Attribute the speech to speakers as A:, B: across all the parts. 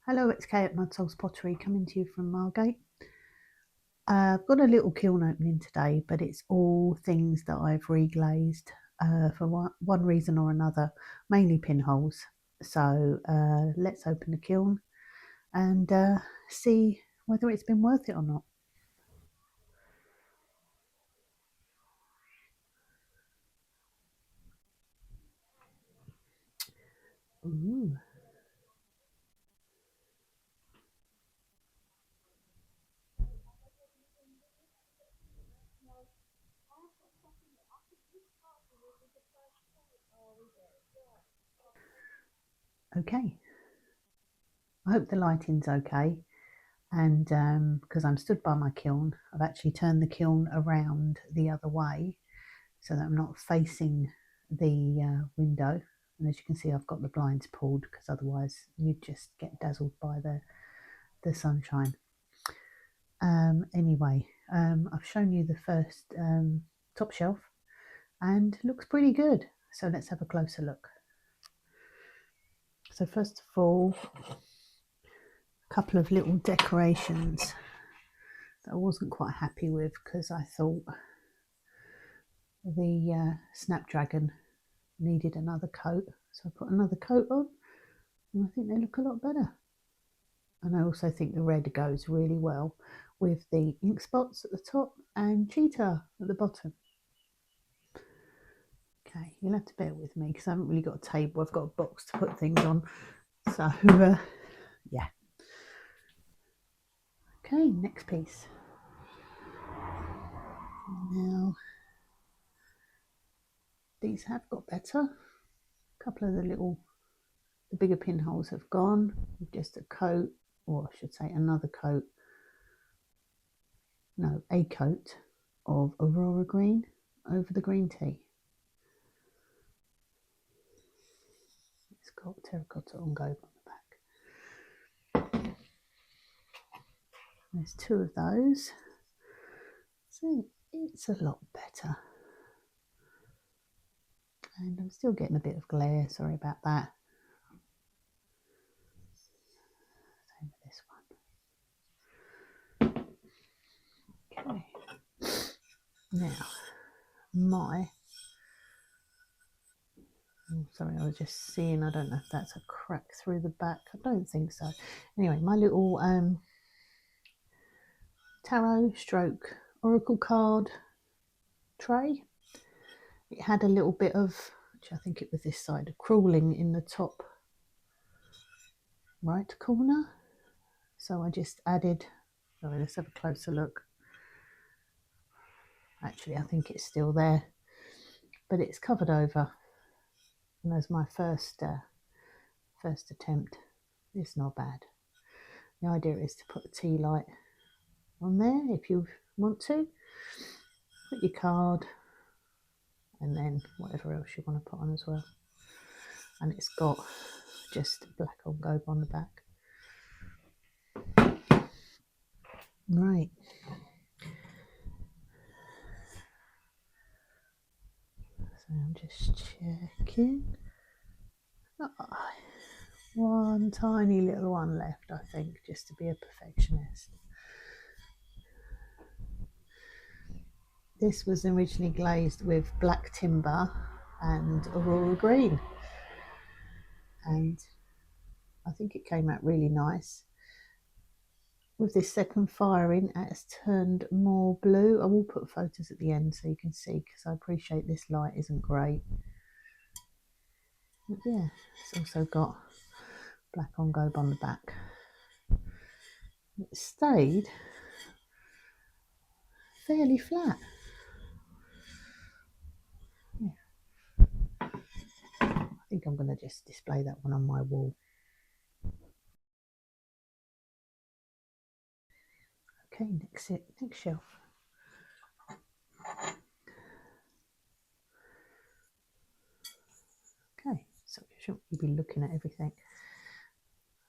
A: Hello, it's Kay at Mudsoul's Pottery coming to you from Margate. I've got a little kiln opening today, but it's all things that I've reglazed for one reason or another, mainly pinholes. So let's open the kiln and see whether it's been worth it or not. Ooh. Okay, I hope the lighting's okay. And because I'm stood by my kiln, I've actually turned the kiln around the other way so that I'm not facing the window. And as you can see, I've got the blinds pulled because otherwise you'd just get dazzled by the sunshine. Anyway, I've shown you the first top shelf and looks pretty good. So let's have a closer look. So first of all, a couple of little decorations that I wasn't quite happy with because I thought the Snapdragon needed another coat. So I put another coat on and I think they look a lot better. And I also think the red goes really well with the ink spots at the top and cheetah at the bottom. Okay, you'll have to bear with me because I haven't really got a table. I've got a box to put things on. So, yeah. Okay, next piece. Now, these have got better. A couple of the bigger pinholes have gone with just a coat, or I should say another coat. No, a coat of Aurora green over the green tea. It's got terracotta engobe on the back. There's two of those. So it's a lot better. And I'm still getting a bit of glare, sorry about that. Same with this one. Okay. Now, sorry, I was just seeing, I don't know if that's a crack through the back. I don't think so. Anyway, my little tarot stroke oracle card tray. It had a little bit of, which I think it was this side, crawling in the top right corner. So I just added, sorry, let's have a closer look. Actually, I think it's still there, but it's covered over. And as my first attempt, it's not bad. The idea is to put a tea light on there if you want to. Put your card and then whatever else you want to put on as well. And it's got just black engobe on the back. Right. So I'm just checking. Oh, one tiny little one left, I think, just to be a perfectionist. This was originally glazed with black timber and Aurora green, and I think it came out really nice. With this second firing, it has turned more blue. I will put photos at the end so you can see, because I appreciate this light isn't great. But yeah, it's also got black engobe on the back. It stayed fairly flat. Yeah. I think I'm going to just display that one on my wall. Okay, next shelf. Okay, so you shouldn't be looking at everything.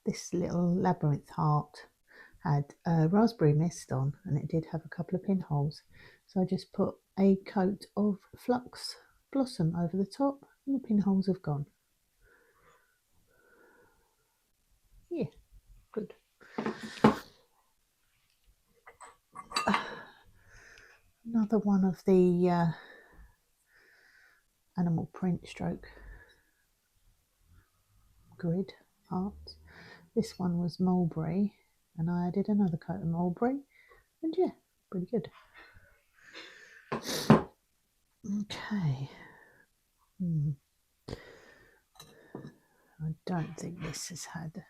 A: This little labyrinth heart had raspberry mist on, and it did have a couple of pinholes. So I just put a coat of flux blossom over the top, and the pinholes have gone. Yeah, another one of the animal print stroke grid arts. This one was mulberry, and I added another coat of mulberry, and yeah, pretty good. Okay. I don't think this has had,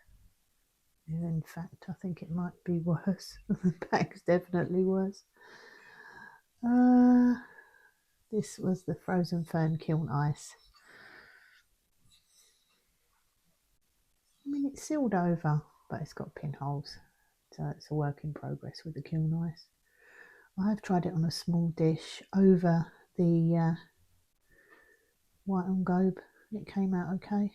A: in fact I think it might be worse. The bag's definitely worse. This was the frozen fern kiln ice. I mean, it's sealed over, but it's got pinholes, so it's a work in progress with the kiln ice. I have tried it on a small dish over the white on gobe. It came out okay,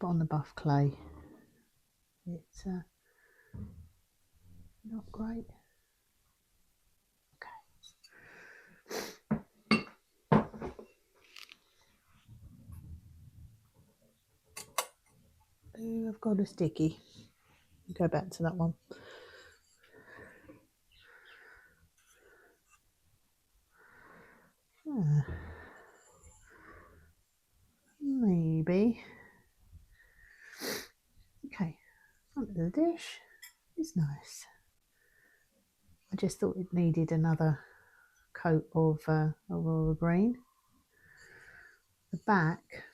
A: but on the buff clay it's not great. Oh, I've got a sticky. Go back to that one. Maybe. Okay, front of the dish is nice. I just thought it needed another coat of Aurora green. The back,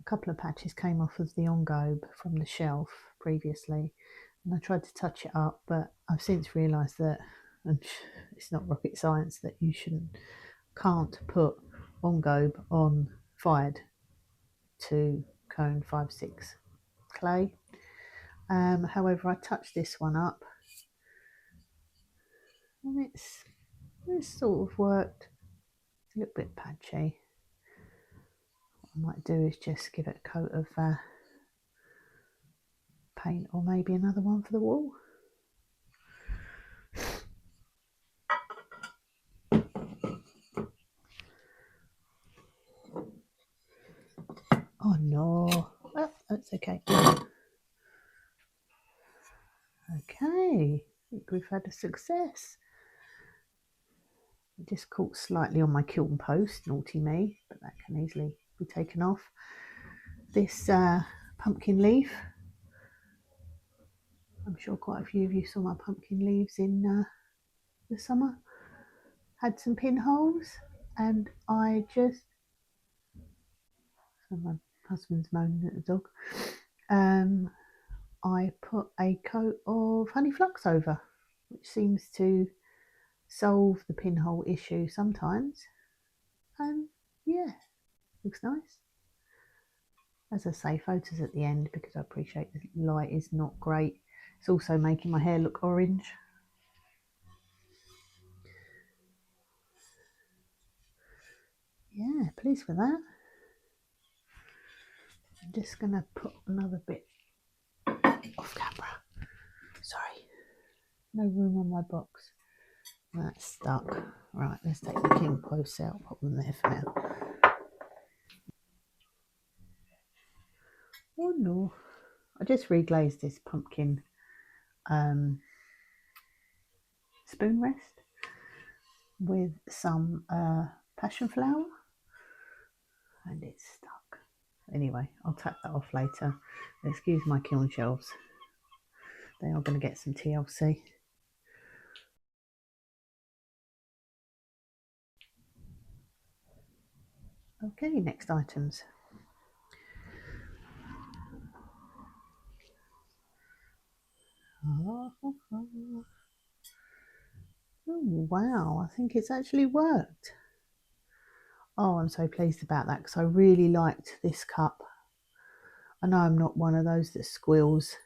A: a couple of patches came off of the engobe from the shelf previously, and I tried to touch it up, but I've since realised that, and it's not rocket science, that you can't put engobe on fired to cone 5-6 clay. However, I touched this one up, and it's sort of worked. It's a little bit patchy. What I might do is just give it a coat of paint, or maybe another one for the wall. Oh no, oh, that's okay. Okay, I think we've had a success. It just caught slightly on my kiln post, naughty me, but that can easily be taken off. This pumpkin leaf, I'm sure quite a few of you saw my pumpkin leaves in the summer, had some pinholes, and I just, so my husband's moaning at the dog, I put a coat of honey flux over, which seems to solve the pinhole issue sometimes, and yeah, looks nice. As I say, photos at the end, because I appreciate the light is not great. It's also making my hair look orange. Yeah, pleased with that. I'm just going to put another bit off camera. Sorry, no room on my box. That's stuck. Right, let's take the kiln posts out, pop them there for now. Oh no, I just reglazed this pumpkin spoon rest with some passion flower, and it's stuck. Anyway, I'll tap that off later. Excuse my kiln shelves, they are going to get some TLC. Okay, next items. Oh wow, I think it's actually worked. Oh, I'm so pleased about that, because I really liked this cup. I know I'm not one of those that squeals,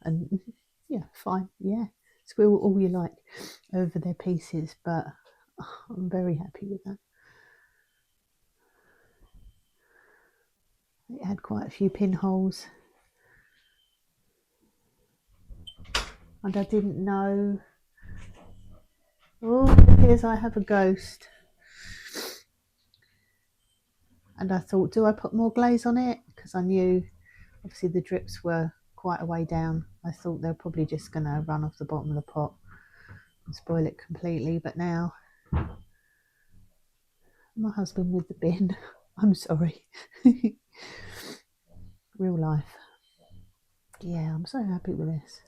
A: and yeah, fine, yeah, squeal all you like over their pieces, but I'm very happy with that. It had quite a few pinholes, and I didn't know. Oh, it appears I have a ghost. And I thought, do I put more glaze on it? Because I knew obviously the drips were quite a way down. I thought they're probably just going to run off the bottom of the pot and spoil it completely, but now my husband with the bin. I'm sorry. Real life. Yeah, I'm so happy with this.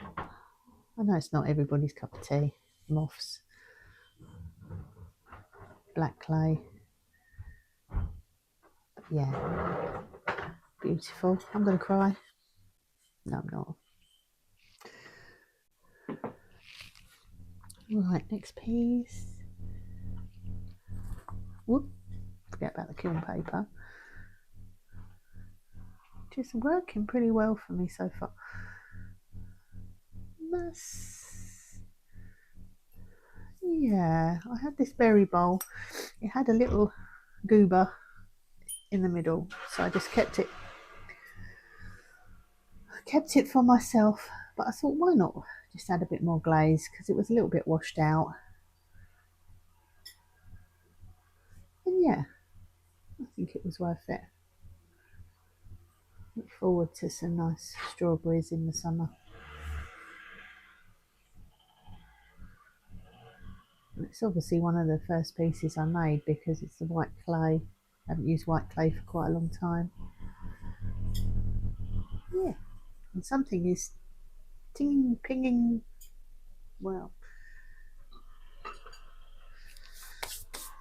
A: I know it's not everybody's cup of tea. Moths, black clay, but yeah, beautiful. I'm going to cry. No, I'm not. Right, next piece. Whoop, forget about the kiln paper. Just working pretty well for me so far. Yeah, I had this berry bowl. It had a little goober in the middle, so I just kept it for myself. But I thought, why not just add a bit more glaze, because it was a little bit washed out. And yeah, I think it was worth it. Look forward to some nice strawberries in the summer. It's obviously one of the first pieces I made because it's the white clay. I haven't used white clay for quite a long time. Yeah, and something is ting pinging. Well,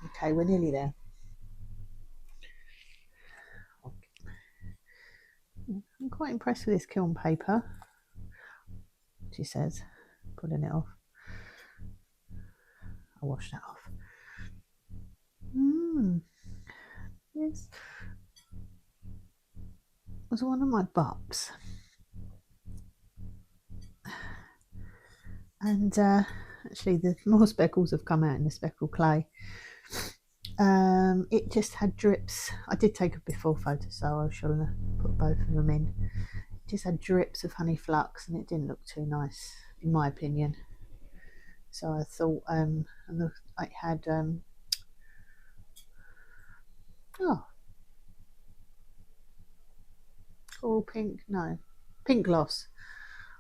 A: okay, we're nearly there. I'm quite impressed with this kiln paper, she says, pulling it off. I'll wash that off. This was one of my bups. And actually the more speckles have come out in the speckle clay. It just had drips. I did take a before photo, so I shall put both of them in. It just had drips of honey flux and it didn't look too nice in my opinion. So I thought, and I had coral pink, no, pink gloss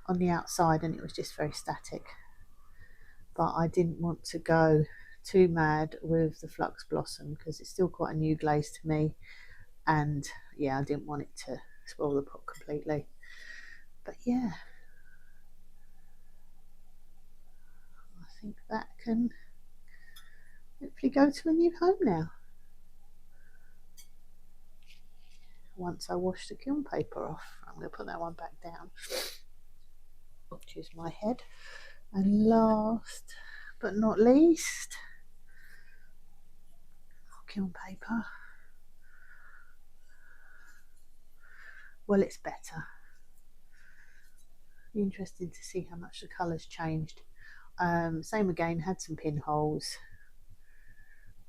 A: on the outside, and it was just very static. But I didn't want to go too mad with the Flux Blossom because it's still quite a new glaze to me, and yeah, I didn't want it to spoil the pot completely. But yeah, I think that can hopefully go to a new home now. Once I wash the kiln paper off, I'm going to put that one back down, which is my head. And last but not least, kiln paper. Well, it's better. Be interesting to see how much the colour's changed. Same again, had some pinholes.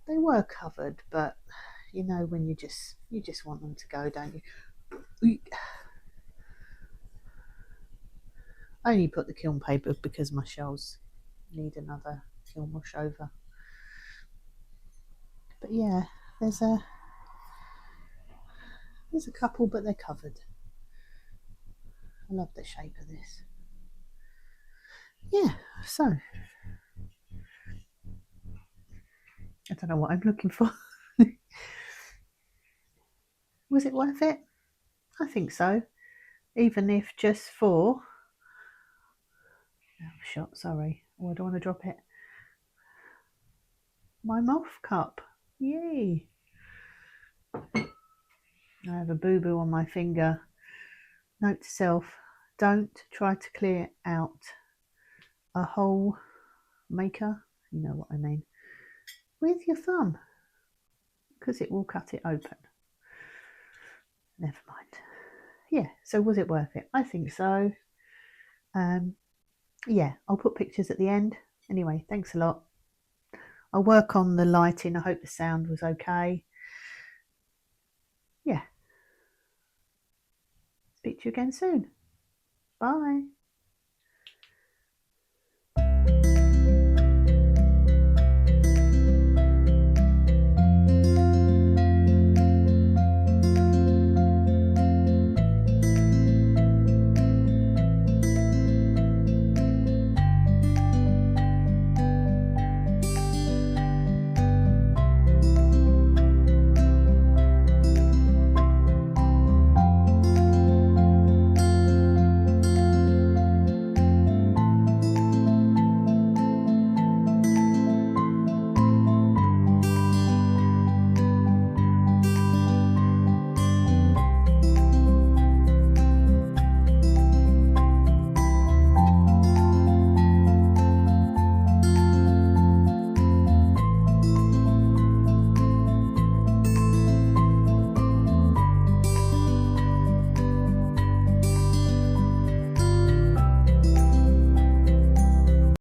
A: They were covered, but you know when you just want them to go, don't you? I only put the kiln paper because my shells need another kiln wash over. But yeah, there's a couple, but they're covered. I love the shape of this. Yeah, so I don't know what I'm looking for. Was it worth it? I think so. Even if just for shot, sorry. Oh, I don't want to drop it. My moth cup. Yay. I have a boo-boo on my finger. Note to self, don't try to clear out a hole maker, you know what I mean, with your thumb, because it will cut it open. Never mind. Yeah, so was it worth it? I think so. Yeah, I'll put pictures at the end. Anyway, thanks a lot. I'll work on the lighting. I hope the sound was okay. Yeah. Speak to you again soon. Bye.